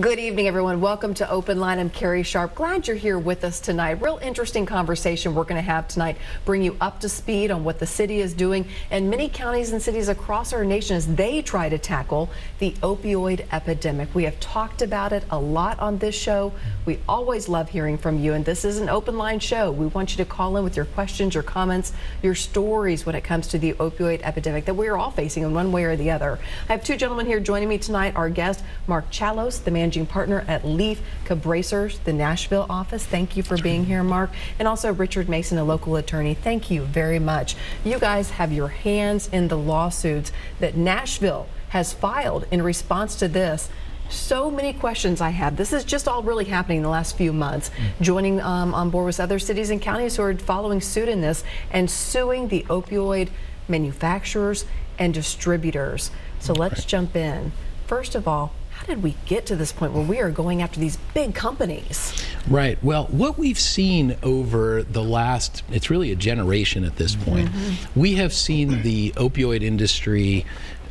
Good evening, everyone. Welcome to Open Line. I'm Carrie Sharp. Glad you're here with us tonight. Real interesting conversation we're going to have tonight. Bring you up to speed on what the city is doing and many counties and cities across our nation as they try to tackle the opioid epidemic. We have talked about it a lot on this show. We always love hearing from you, and this is an open line show. We want you to call in with your questions, your comments, your stories when it comes to the opioid epidemic that we are all facing in one way or the other. I have two gentlemen here joining me tonight. Our guest, Mark Chalos, the managing partner at Leaf Cabracers, the Nashville office. Thank you for being here, Mark. And also Richard Mason, a local attorney. Thank you very much. You guys have your hands in the lawsuits that Nashville has filed in response to this. So many questions I have. This is just all really happening in the last few months. Joining on board with other cities and counties who are following suit in this and suing the opioid manufacturers and distributors. So let's jump in. First of all, how did we get to this point where we are going after these big companies? Right. Well, what we've seen over the last, it's really a generation at this point, we have seen the opioid industry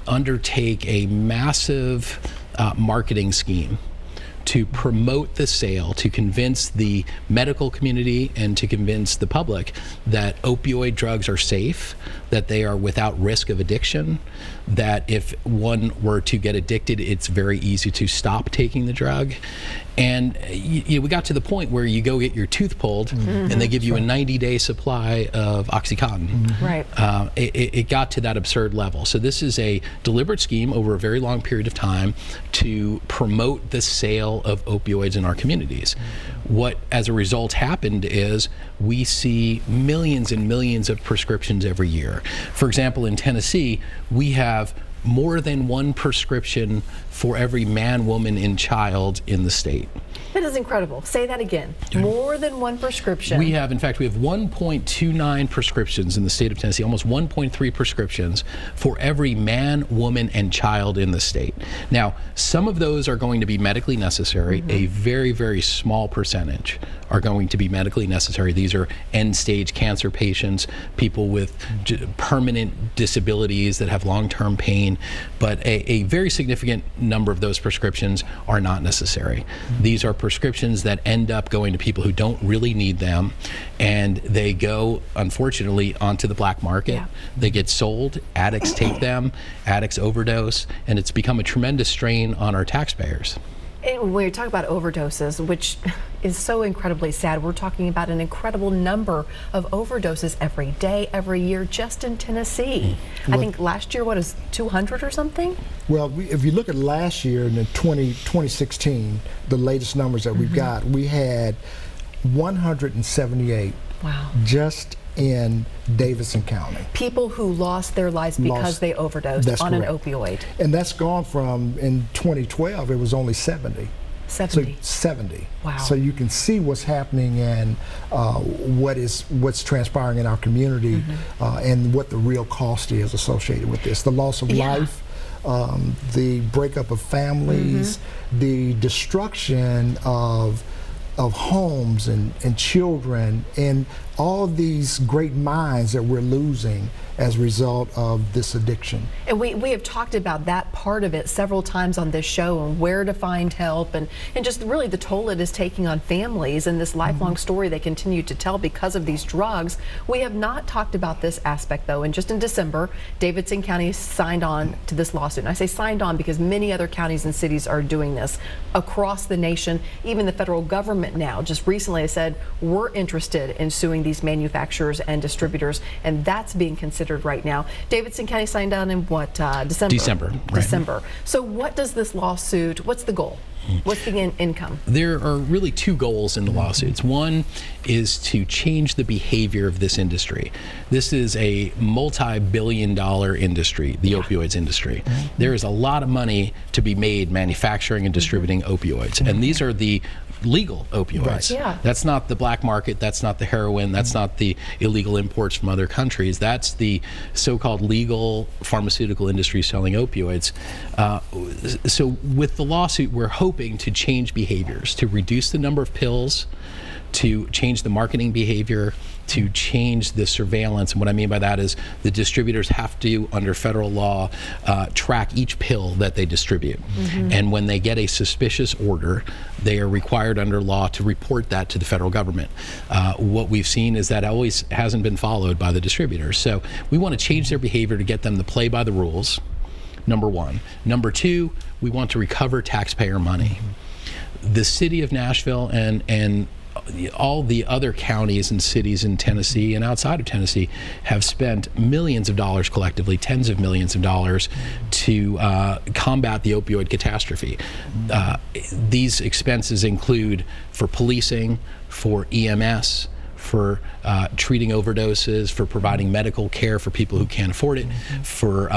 undertake a massive marketing scheme to promote the sale, to convince the medical community and to convince the public that opioid drugs are safe, that they are without risk of addiction, that if one were to get addicted, it's very easy to stop taking the drug. And we got to the point where you go get your tooth pulled and they give you a 90-day supply of OxyContin. Right. It got to that absurd level. So this is a deliberate scheme over a very long period of time to promote the sale of opioids in our communities. What, as a result, happened is we see millions and millions of prescriptions every year. For example, in Tennessee, we have more than one prescription for every man, woman, and child in the state. That is incredible. Say that again. More than one prescription. We have, in fact, we have 1.29 prescriptions in the state of Tennessee, almost 1.3 prescriptions for every man, woman, and child in the state. Now, some of those are going to be medically necessary. A very, very small percentage are going to be medically necessary. These are end-stage cancer patients, people with permanent disabilities that have long-term pain, but a very significant number of those prescriptions are not necessary. These are prescriptions that end up going to people who don't really need them, and they go, unfortunately, onto the black market. They get sold, addicts take them, addicts overdose, and it's become a tremendous strain on our taxpayers. And when you talk about overdoses, which is so incredibly sad, we're talking about an incredible number of overdoses every day, every year, just in Tennessee. I think last year, what is 200 or something? Well, if you look at last year in the 2016, the latest numbers that we've got, we had 178 just in Davidson County. People who lost their lives because they overdosed on an opioid. And that's gone from, in 2012, it was only 70. 70. So 70. Wow. So you can see what's happening and what's transpiring in our community and what the real cost is associated with this. The loss of life, the breakup of families, the destruction of homes and children, and all these great minds that we're losing as a result of this addiction. And we have talked about that part of it several times on this show, and where to find help, and just really the toll it is taking on families and this lifelong story they continue to tell because of these drugs. We have not talked about this aspect, though, and just in December, Davidson County signed on to this lawsuit. And I say signed on because many other counties and cities are doing this across the nation. Even the federal government now just recently has said we're interested in suing these manufacturers and distributors, and that's being considered right now. Davidson County signed on in what, December? December. So what does this lawsuit, what's the goal? What's the income? There are really two goals in the lawsuits. One is to change the behavior of this industry. This is a multi-billion-dollar industry, the opioids industry. There is a lot of money to be made manufacturing and distributing opioids, and these are the legal opioids. That's not the black market, that's not the heroin, that's not the illegal imports from other countries. That's the so-called legal pharmaceutical industry selling opioids. So with the lawsuit, we're hoping to change behaviors, to reduce the number of pills, to change the marketing behavior, to change the surveillance. And what I mean by that is the distributors have to, under federal law, track each pill that they distribute. And when they get a suspicious order, they are required under law to report that to the federal government. What we've seen is that always hasn't been followed by the distributors. So we want to change their behavior to get them to play by the rules, number one. Number two, we want to recover taxpayer money. The city of Nashville and all the other counties and cities in Tennessee and outside of Tennessee have spent millions of dollars collectively, tens of millions of dollars, to combat the opioid catastrophe. These expenses include for policing, for EMS, for treating overdoses, for providing medical care for people who can't afford it, for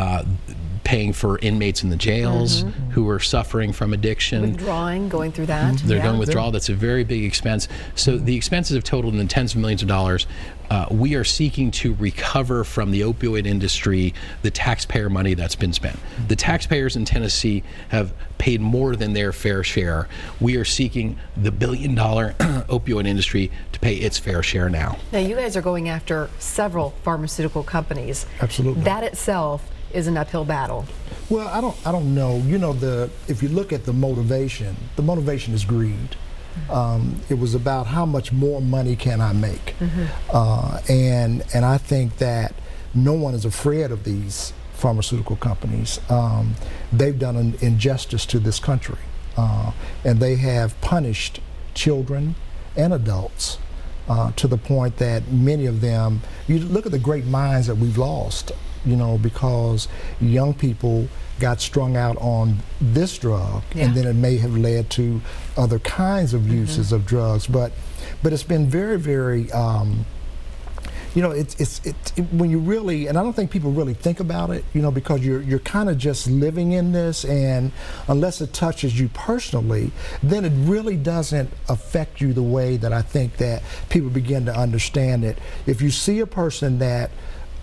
paying for inmates in the jails who are suffering from addiction. Withdrawing, going through that. They're going withdrawal. That's a very big expense. So the expenses have totaled in the tens of millions of dollars. We are seeking to recover from the opioid industry the taxpayer money that's been spent. The taxpayers in Tennessee have paid more than their fair share. We are seeking the billion-dollar opioid industry to pay its fair share now. Now, you guys are going after several pharmaceutical companies. Absolutely. That itself is an uphill battle. Well, I don't know. You know, if you look at the motivation is greed. It was about how much more money can I make, and I think that no one is afraid of these pharmaceutical companies. They've done an injustice to this country, and they have punished children and adults to the point that many of them. You look at the great minds that we've lost. You know, because young people got strung out on this drug, and then it may have led to other kinds of uses of drugs. But it's been very, very, you know, it's when you really, and I don't think people really think about it, you know, because you're kind of just living in this, and unless it touches you personally, then it really doesn't affect you the way that I think that people begin to understand it. If you see a person that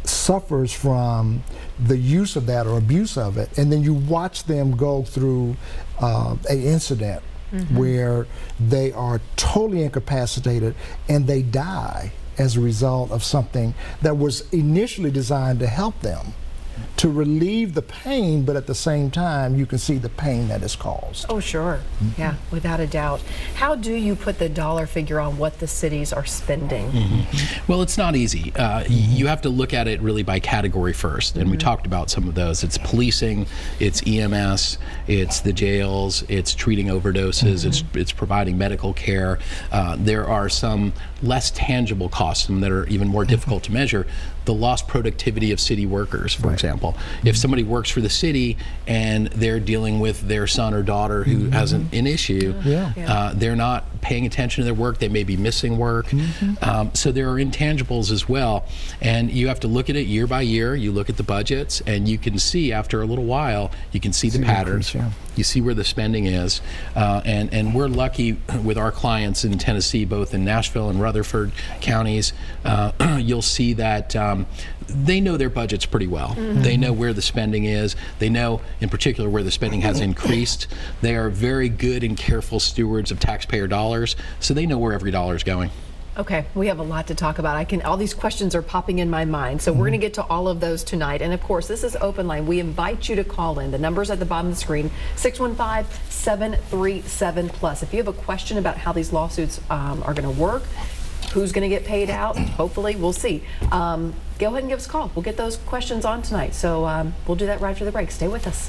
suffers from the use of that or abuse of it, and then you watch them go through an incident where they are totally incapacitated and they die as a result of something that was initially designed to help them, to relieve the pain, but at the same time you can see the pain that is caused. Oh, sure. Yeah, without a doubt. How do you put the dollar figure on what the cities are spending? Well, it's not easy. You have to look at it really by category first, and we talked about some of those. It's policing, it's EMS, it's the jails, it's treating overdoses, it's providing medical care. There are some less tangible costs that are even more difficult to measure. The lost productivity of city workers, for example. If somebody works for the city and they're dealing with their son or daughter who has an issue, they're not paying attention to their work, they may be missing work. So there are intangibles as well. And you have to look at it year by year. You look at the budgets, and you can see after a little while, you can see the patterns. You see where the spending is. And we're lucky with our clients in Tennessee, both in Nashville and Rutherford counties. You'll see that they know their budgets pretty well. They know where the spending is. They know, in particular, where the spending has increased. They are very good and careful stewards of taxpayer dollars, so they know where every dollar is going. Okay, we have a lot to talk about. All these questions are popping in my mind, so we're going to get to all of those tonight. And of course, this is Open Line. We invite you to call in. The number's at the bottom of the screen, 615-737+. If you have a question about how these lawsuits are going to work, who's going to get paid out, hopefully, we'll see. Go ahead and give us a call. We'll get those questions on tonight. So we'll do that right after the break. Stay with us.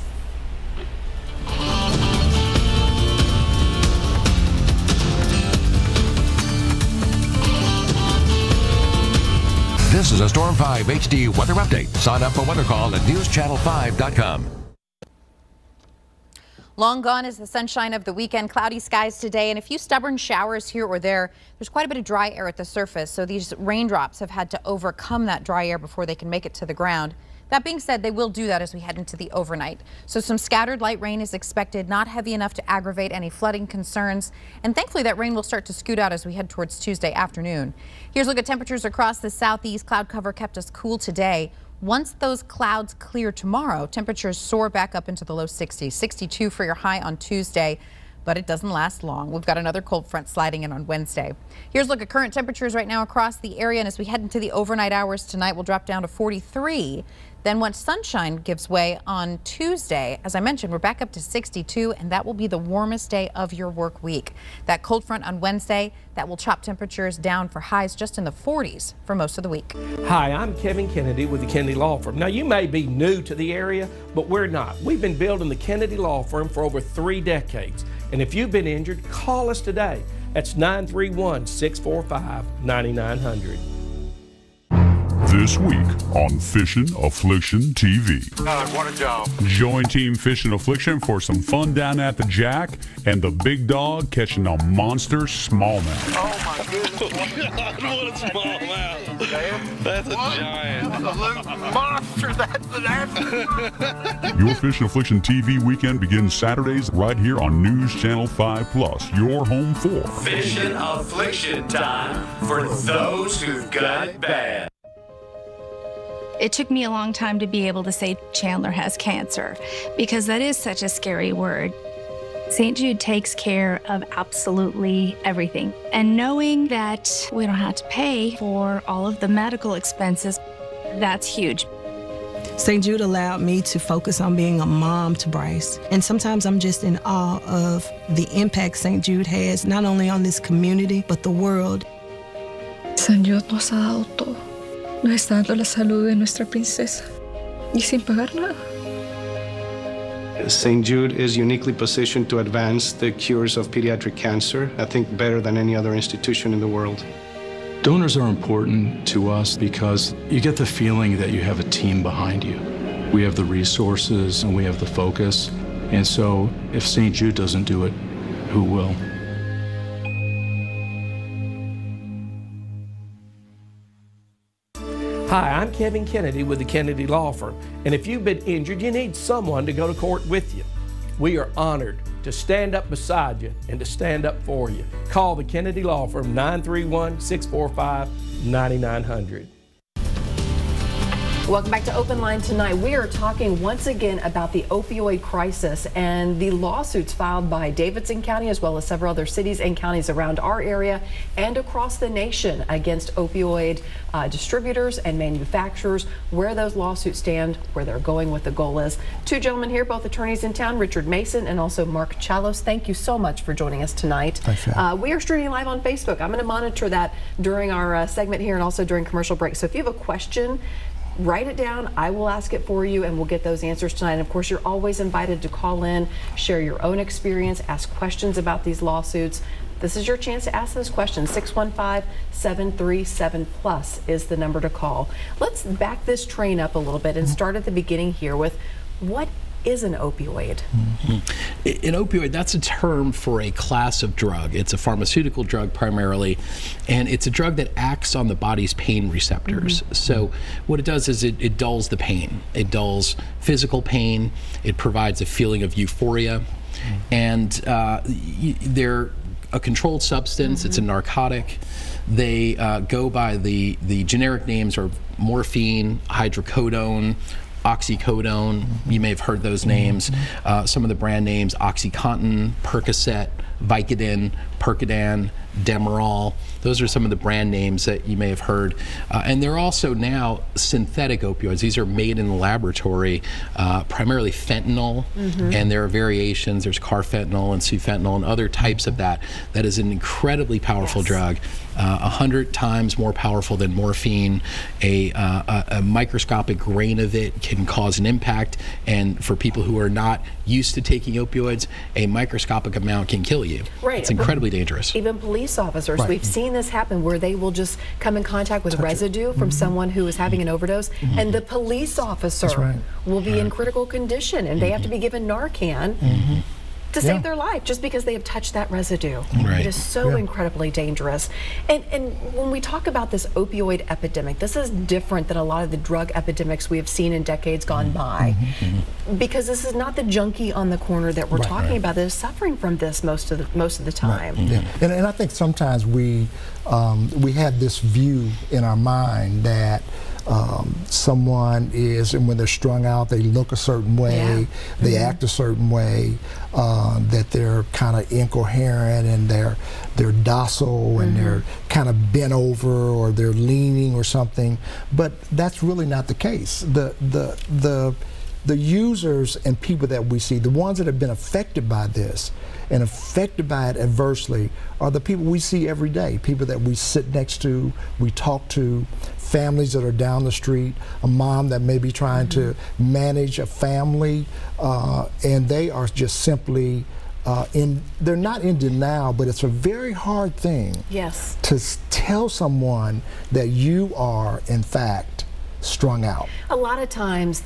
This is a Storm 5 HD weather update. Sign up for Weather Call at NewsChannel5.com. Long gone is the sunshine of the weekend. Cloudy skies today and a few stubborn showers here or there. There's quite a bit of dry air at the surface, so these raindrops have had to overcome that dry air before they can make it to the ground. That being said, they will do that as we head into the overnight. So some scattered light rain is expected, not heavy enough to aggravate any flooding concerns. And thankfully, that rain will start to scoot out as we head towards Tuesday afternoon. Here's a look at temperatures across the southeast. Cloud cover kept us cool today. Once those clouds clear tomorrow, temperatures soar back up into the low 60s. 62 for your high on Tuesday. but it doesn't last long. We've got another cold front sliding in on Wednesday. Here's a look at current temperatures right now across the area, and as we head into the overnight hours tonight, we'll drop down to 43. Then once sunshine gives way on Tuesday, as I mentioned, we're back up to 62, and that will be the warmest day of your work week. That cold front on Wednesday, that will chop temperatures down for highs just in the 40s for most of the week. Hi, I'm Kevin Kennedy with the Kennedy Law Firm. Now, you may be new to the area, but we're not. We've been building the Kennedy Law Firm for over 3 decades. And if you've been injured, call us today. That's 931-645-9900. This week on Fishin' Affliction TV. What a job. Join Team Fishin' Affliction for some fun down at the Jack and the big dog catching a monster smallmouth. Oh my goodness. God, what a smallmouth. That's a giant. Absolute monster. That's Your Fishin' Affliction TV weekend begins Saturdays right here on NewsChannel 5 Plus, your home for Fishin' Affliction time for those who've got it bad. It took me a long time to be able to say Chandler has cancer, because that is such a scary word. St. Jude takes care of absolutely everything. And knowing that we don't have to pay for all of the medical expenses, that's huge. St. Jude allowed me to focus on being a mom to Bryce. And sometimes I'm just in awe of the impact St. Jude has, not only on this community, but the world. St. Jude nos ha dado todo. Nos está dando la salud de nuestra princesa. Y sin pagar nada. St. Jude is uniquely positioned to advance the cures of pediatric cancer, I think better than any other institution in the world. Donors are important to us because you get the feeling that you have a team behind you. We have the resources and we have the focus. And so if St. Jude doesn't do it, who will? Hi, I'm Kevin Kennedy with the Kennedy Law Firm, and if you've been injured, you need someone to go to court with you. We are honored to stand up beside you and to stand up for you. Call the Kennedy Law Firm, 931-645-9900. Welcome back to OpenLine tonight. We are talking once again about the opioid crisis and the lawsuits filed by Davidson County as well as several other cities and counties around our area and across the nation against opioid distributors and manufacturers, where those lawsuits stand, where they're going, what the goal is. 2 gentlemen here, both attorneys in town, Richard Mason and also Mark Chalos. Thank you so much for joining us tonight. Thanks. We are streaming live on Facebook. I'm going to monitor that during our segment here and also during commercial break. So if you have a question, write it down. I will ask it for you and we'll get those answers tonight. And of course, you're always invited to call in, share your own experience, ask questions about these lawsuits. This is your chance to ask those questions. 615-737-PLUS is the number to call. Let's back this train up a little bit and start at the beginning here with what is an opioid? An opioid, that's a term for a class of drug. It's a pharmaceutical drug primarily, and it's a drug that acts on the body's pain receptors. So what it does is it dulls the pain. It dulls physical pain. It provides a feeling of euphoria, and they're a controlled substance. It's a narcotic. They go by the generic names are morphine, hydrocodone, oxycodone. You may have heard those names. Some of the brand names: OxyContin, Percocet, Vicodin, Percodan, Demerol. Those are some of the brand names that you may have heard. And they're also now synthetic opioids. These are made in the laboratory, primarily fentanyl, and there are variations. There's carfentanil and sufentanil and other types of that. That is an incredibly powerful drug. 100 times more powerful than morphine. A microscopic grain of it can cause an impact, and for people who are not used to taking opioids, a microscopic amount can kill you. Right. It's incredibly dangerous. Even police officers, we've seen this happen where they will just come in contact with residue from someone who is having an overdose, and the police officer will be in critical condition, and they have to be given Narcan to save their life just because they have touched that residue. It is so incredibly dangerous. And when we talk about this opioid epidemic, this is different than a lot of the drug epidemics we have seen in decades gone by, because this is not the junkie on the corner that we're talking about that is suffering from this most of the time. And I think sometimes we have this view in our mind that someone is, and when they're strung out, they look a certain way, they act a certain way, that they're kind of incoherent and they're docile and they're kind of bent over or they're leaning or something. But that's really not the case. The users and people that we see, the ones that have been affected by this and affected by it adversely, are the people we see every day, people that we sit next to, we talk to, families that are down the street, a mom that may be trying to manage a family, and they are just simply they're not in denial, but it's a very hard thing to tell someone that you are, in fact, strung out. A lot of times,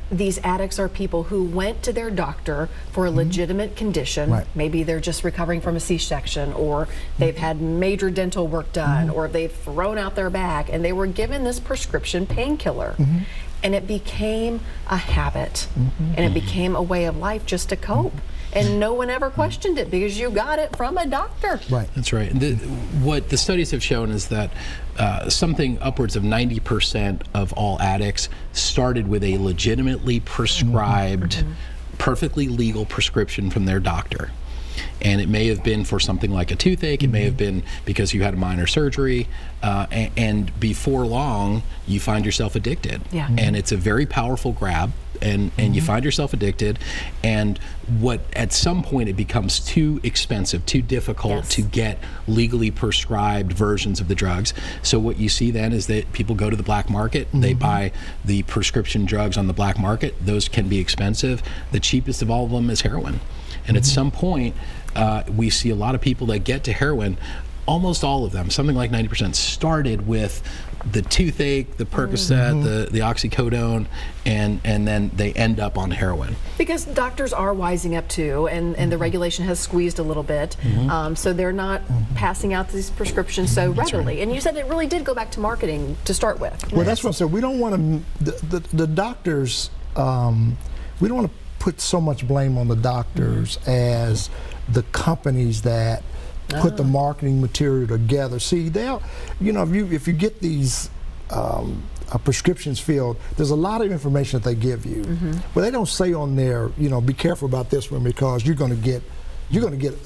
these addicts are people who went to their doctor for a legitimate condition. Maybe they're just recovering from a C-section, or they've had major dental work done, or they've thrown out their back, and they were given this prescription painkiller. And it became a habit, and it became a way of life just to cope. And no one ever questioned it because you got it from a doctor. That's right. What the studies have shown is that something upwards of 90% of all addicts started with a legitimately prescribed, perfectly legal prescription from their doctor. And it may have been for something like a toothache, it may have been because you had a minor surgery, and before long you find yourself addicted. And it's a very powerful grab, and you find yourself addicted, and at some point it becomes too expensive, too difficult to get legally prescribed versions of the drugs. So what you see then is that people go to the black market, they buy the prescription drugs on the black market. Those can be expensive. The cheapest of all of them is heroin. And at some point, we see a lot of people that get to heroin, almost all of them, something like 90%, started with the toothache, the Percocet, the oxycodone, and then they end up on heroin. Because doctors are wising up too, and the regulation has squeezed a little bit, so they're not passing out these prescriptions so readily. And you said it really did go back to marketing to start with. Well, that's what I said. We don't want to, the doctors, we don't want to put so much blame on the doctors as the companies that put the marketing material together. See, they'll, you know, if you get these prescriptions filled, there's a lot of information that they give you. But they don't say on there, you know, be careful about this one because you're going to get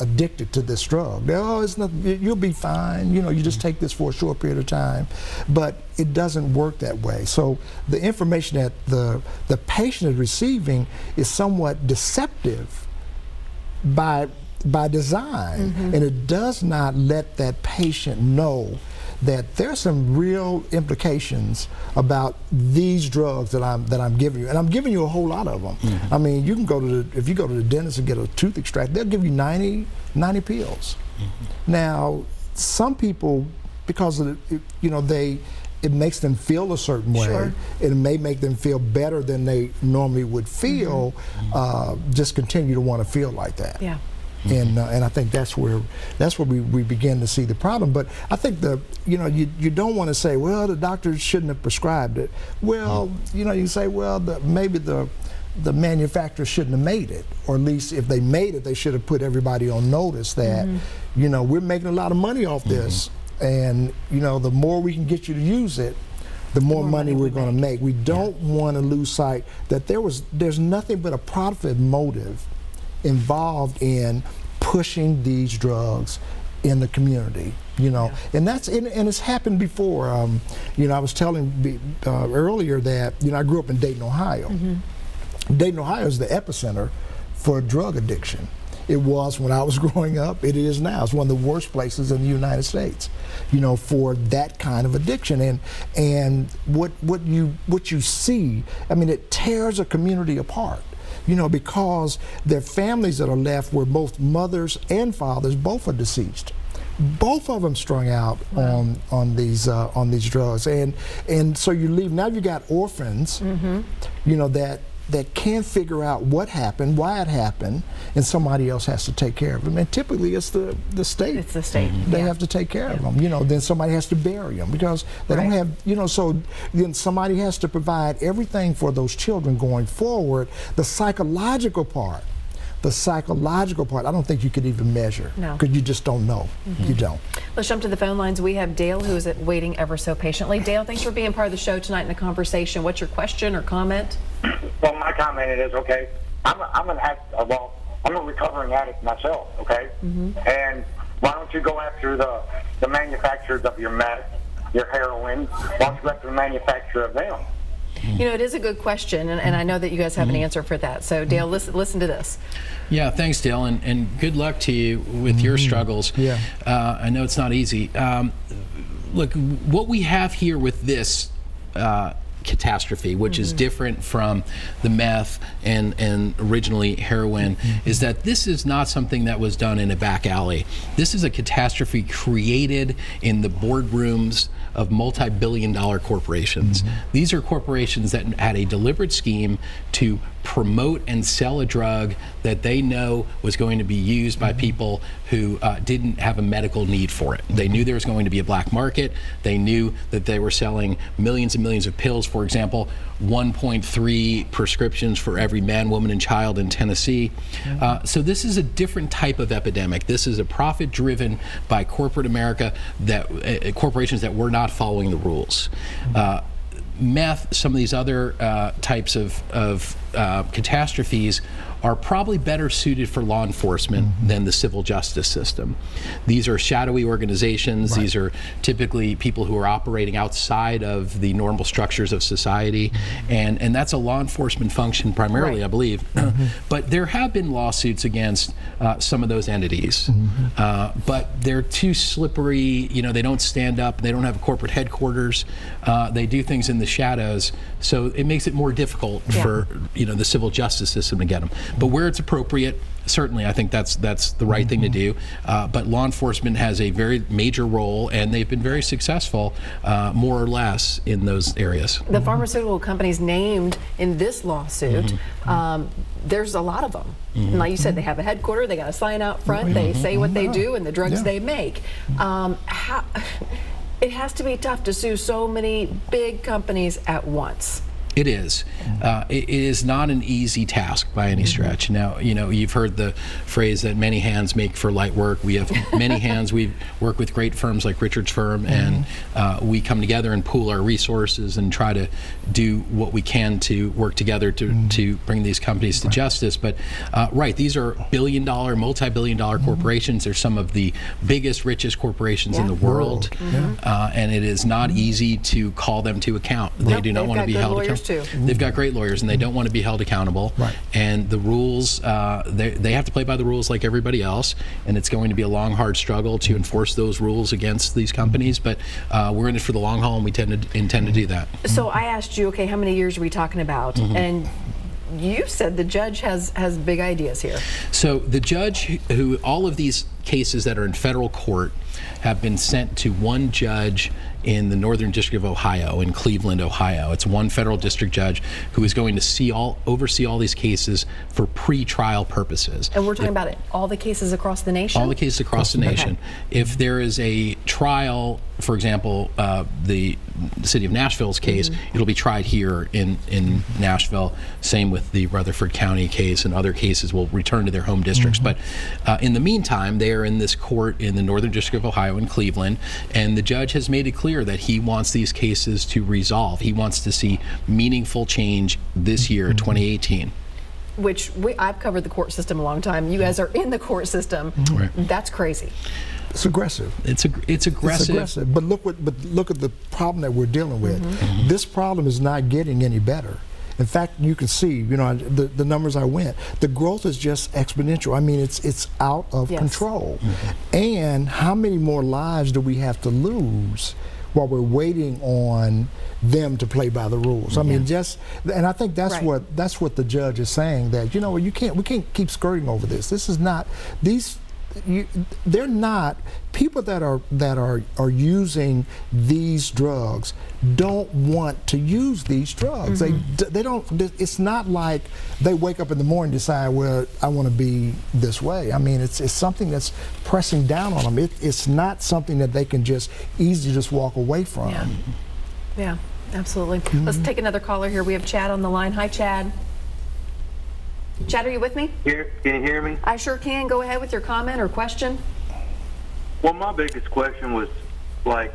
addicted to this drug. Oh, it's not, you'll be fine. You know, you just take this for a short period of time. But it doesn't work that way. So the information that the patient is receiving is somewhat deceptive by design, and it does not let that patient know that there's some real implications about these drugs that I'm giving you, and I'm giving you a whole lot of them. I mean, you can go to if you go to the dentist and get a tooth extract, they'll give you 90 pills. Now, some people, because of you know, it makes them feel a certain way. It may make them feel better than they normally would feel. Just continue to want to feel like that. And I think that's where we begin to see the problem. But I think you don't want to say, well, the doctor shouldn't have prescribed it. Well, you know, you say, well, maybe the manufacturer shouldn't have made it, or at least if they made it, they should have put everybody on notice that you know, we're making a lot of money off this, and you know, the more we can get you to use it, the more money we're going to make. We don't want to lose sight that there's nothing but a profit motive involved in pushing these drugs in the community, you know, and it's happened before. You know, I was telling earlier that, you know, I grew up in Dayton, Ohio. Dayton, Ohio is the epicenter for drug addiction. It was when I was growing up. It is now. It's one of the worst places in the United States, you know, for that kind of addiction. And what you see, I mean, it tears a community apart. You know, because their families that are left, where both mothers and fathers both are deceased, both of them strung out on these drugs, and so you leave. Now you got orphans, you know, that can't figure out what happened, why it happened, and somebody else has to take care of them. And typically it's the state. It's the state. They have to take care of them. You know, then somebody has to bury them because they don't have, you know, so then somebody has to provide everything for those children going forward. The psychological part, The psychological part, I don't think you could even measure. No. Because you just don't know. You don't. Let's jump to the phone lines. We have Dale, who is waiting ever so patiently. Dale, thanks for being part of the show tonight in the conversation. What's your question or comment? Well, my comment is, okay, I'm a recovering addict myself, okay? And why don't you go after the manufacturers of your meth, your heroin? Why don't you go after the manufacturer of them? You know, it is a good question, and I know that you guys have an answer for that. So, Dale, listen to this. Yeah, thanks, Dale, and good luck to you with your struggles. Yeah. I know it's not easy. Look, what we have here with this catastrophe, which is different from the meth and originally heroin, is that this is not something that was done in a back alley. This is a catastrophe created in the boardrooms of multi-billion-dollar corporations. These are corporations that had a deliberate scheme to promote and sell a drug that they know was going to be used by people who didn't have a medical need for it. They knew there was going to be a black market. They knew that they were selling millions and millions of pills. For example, 1.3 prescriptions for every man, woman, and child in Tennessee. So this is a different type of epidemic. This is a profit driven by corporate America, that corporations that were not following the rules. Meth, some of these other types of catastrophes are probably better suited for law enforcement than the civil justice system. These are shadowy organizations. These are typically people who are operating outside of the normal structures of society, and that's a law enforcement function primarily, I believe. But there have been lawsuits against some of those entities, but they're too slippery. You know, they don't stand up. They don't have corporate headquarters. They do things in the shadows, so it makes it more difficult for the civil justice system to get them. But where it's appropriate, certainly I think that's the right thing to do. But law enforcement has a very major role, and they've been very successful, more or less, in those areas. The pharmaceutical companies named in this lawsuit, there's a lot of them. And like you said, they have a headquarters, they got a sign out front, they say what they do and the drugs they make. It has to be tough to sue so many big companies at once. It is. It is not an easy task by any stretch. Now, you've heard the phrase that many hands make for light work. We have many hands. We work with great firms like Richard's firm, and we come together and pool our resources and try to do what we can to work together to bring these companies to justice. But these are billion-dollar, multi-billion-dollar corporations. They're some of the biggest, richest corporations in the world, and it is not easy to call them to account. They do not want to be held accountable. They've got great lawyers, and they don't want to be held accountable. And the rules, they have to play by the rules like everybody else, and it's going to be a long, hard struggle to enforce those rules against these companies, but we're in it for the long haul, and we intend to do that. So I asked you, okay, how many years are we talking about? And you said the judge has big ideas here. So the judge, who all of these cases that are in federal court have been sent to one judge in the Northern District of Ohio, in Cleveland, Ohio. It's one federal district judge who is going to oversee all these cases for pre-trial purposes. And we're talking about all the cases across the nation? All the cases across the nation. If there is a trial, for example, the city of Nashville's case, it'll be tried here in Nashville. Same with the Rutherford County case, and other cases will return to their home districts. But in the meantime, they are in this court in the Northern District of Ohio in Cleveland, and the judge has made it clear that he wants these cases to resolve. He wants to see meaningful change this year, 2018. Which I've covered the court system a long time. You guys are in the court system. That's crazy. It's aggressive. It's aggressive. But look at the problem that we're dealing with. This problem is not getting any better. In fact, you can see, the numbers I went. The growth is just exponential. I mean, it's out of control. And how many more lives do we have to lose while we're waiting on them to play by the rules? I mean, and I think that's what the judge is saying, that we can't keep skirting over this. This is not they're not people that are using these drugs don't want to use these drugs. They don't. It's not like they wake up in the morning and decide, well, I want to be this way. I mean, it's something that's pressing down on them. It's not something that they can just easily just walk away from. Yeah, absolutely. Let's take another caller here. We have Chad on the line. Hi, Chad. Chad, are you with me? Can you hear me? I sure can. Go ahead with your comment or question. Well, my biggest question was, like,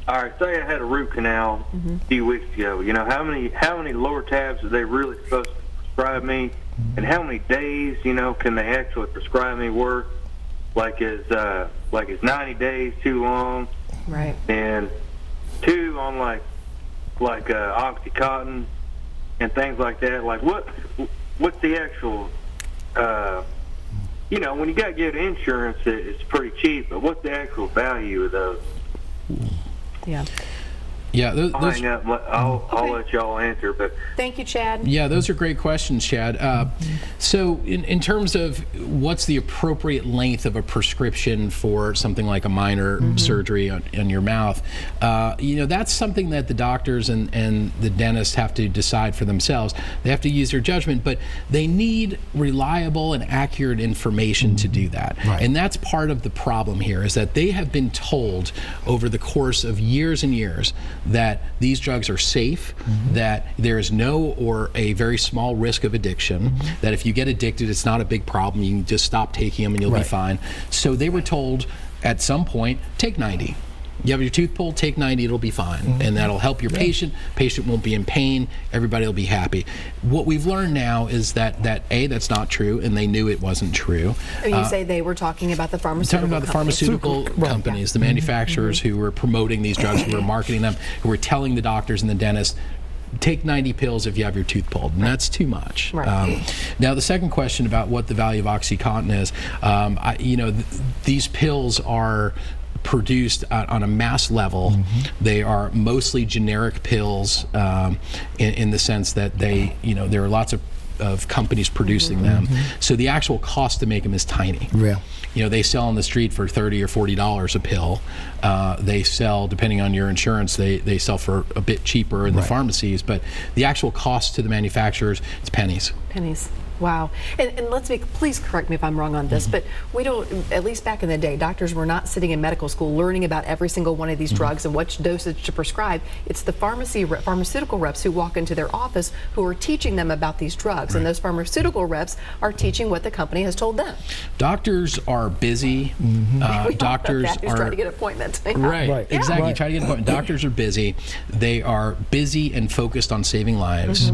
all right, say I had a root canal a few weeks ago. You know, how many lower tabs are they really supposed to prescribe me, and how many days, you know, can they actually prescribe me work? Like, is 90 days too long? Right. And two, on like OxyContin and things like that. Like, what's the actual, you know, when you got good insurance, it's pretty cheap, but what's the actual value of those? Yeah. Yeah, I'll hang up. I'll let y'all answer. But thank you, Chad. Yeah, those are great questions, Chad. So in terms of what's the appropriate length of a prescription for something like a minor surgery on your mouth, you know, that's something that the doctors and the dentists have to decide for themselves. They have to use their judgment, but they need reliable and accurate information to do that. Right. And that's part of the problem here, is that they have been told over the course of years and years that these drugs are safe, that there is no or a very small risk of addiction, that if you get addicted, it's not a big problem. You can just stop taking them and you'll be fine. So they were told at some point, take 90. You have your tooth pulled, take 90, it'll be fine. And that'll help your patient. Patient won't be in pain. Everybody will be happy. What we've learned now is that A, that's not true, and they knew it wasn't true. And you say they were talking about the pharmaceutical Talking about the pharmaceutical companies, the manufacturers who were promoting these drugs, who were marketing them, who were telling the doctors and the dentists, take 90 pills if you have your tooth pulled, and that's too much. Now, the second question about what the value of OxyContin is, you know, these pills are produced on a mass level. They are mostly generic pills in the sense that they, you know, there are lots of companies producing them. So the actual cost to make them is tiny. You know, they sell on the street for $30 or $40 a pill. They sell, depending on your insurance, they sell for a bit cheaper in the pharmacies, but the actual cost to the manufacturers, it's pennies. Pennies. Wow. And let's be, please correct me if I'm wrong on this, but we don't, at least back in the day, doctors were not sitting in medical school learning about every single one of these drugs and what dosage to prescribe. It's the pharmaceutical reps who walk into their office who are teaching them about these drugs, and those pharmaceutical reps are teaching what the company has told them. Doctors are busy. Doctors are trying to get appointments. Exactly. Try to get an appointment. Doctors are busy. They are busy and focused on saving lives,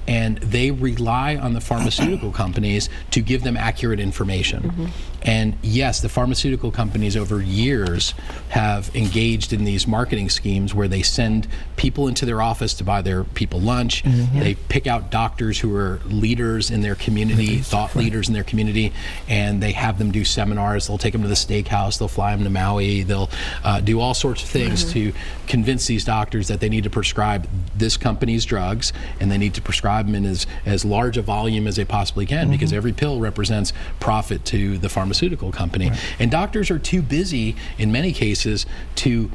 and they rely on the pharmaceutical companies to give them accurate information. And yes, the pharmaceutical companies over years have engaged in these marketing schemes where they send people into their office to buy their people lunch. They pick out doctors who are leaders in their community, thought leaders in their community, and they have them do seminars. They'll take them to the steakhouse, they'll fly them to Maui, they'll do all sorts of things to convince these doctors that they need to prescribe this company's drugs, and they need to prescribe them in as large a volume as they possibly can, because every pill represents profit to the pharmaceutical company. And doctors are too busy in many cases to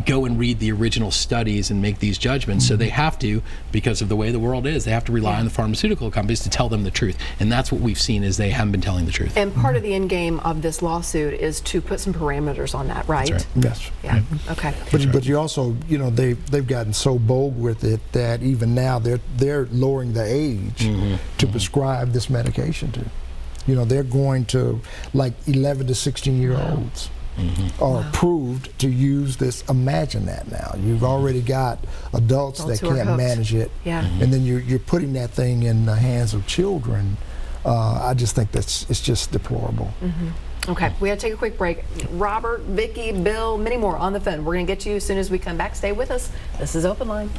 go and read the original studies and make these judgments. So they have to, because of the way the world is, they have to rely on the pharmaceutical companies to tell them the truth. And that's what we've seen, is they haven't been telling the truth. And part of the end game of this lawsuit is to put some parameters on that, right? Yes. Yeah. Okay. But you also, you know, they've gotten so bold with it that even now they're lowering the age to prescribe this medication to. You know, they're going to like 11 to 16-year-olds. Are approved to use this. Imagine that now. You've already got adults that can't manage it, and then you're putting that thing in the hands of children. I just think it's just deplorable. Okay, we got to take a quick break. Robert, Vicki, Bill, many more on the phone. We're going to get to you as soon as we come back. Stay with us. This is Open Line.